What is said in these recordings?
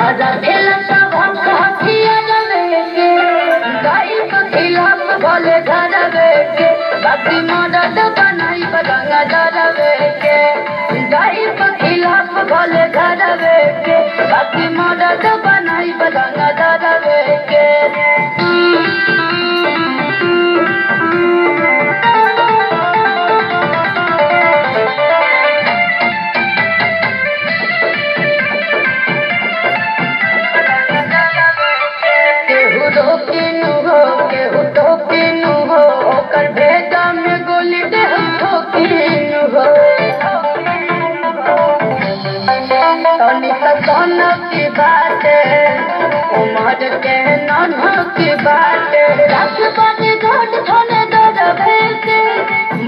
आजा खेला सब हम कहिया रवे के गाई के खिलाफ भले धरवे के बाकी मदद बनाई बगंगा धरवे के गाई के खिलाफ भले धरवे के बाकी मदद बनाई बगंगा धरवे के सोना की बात उमर के नाना की बात रात बानी घोट छोने दो के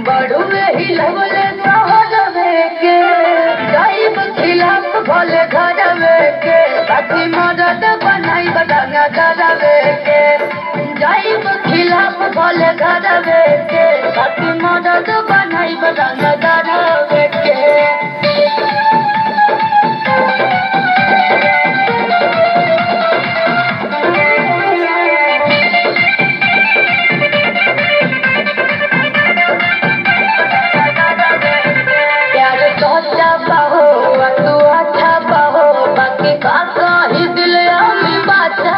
बड़ू ही लगले सहरवे के गायब खिलाफ भले घरवे के बाकी मदद बनाई बदंगा धरवे के गायब खिलाफ भले घरवे के बाकी मदद बनाई बदंगा धरवे के बाहो तू अच्छा बाहो बाकी का ही दिल अभी बाचा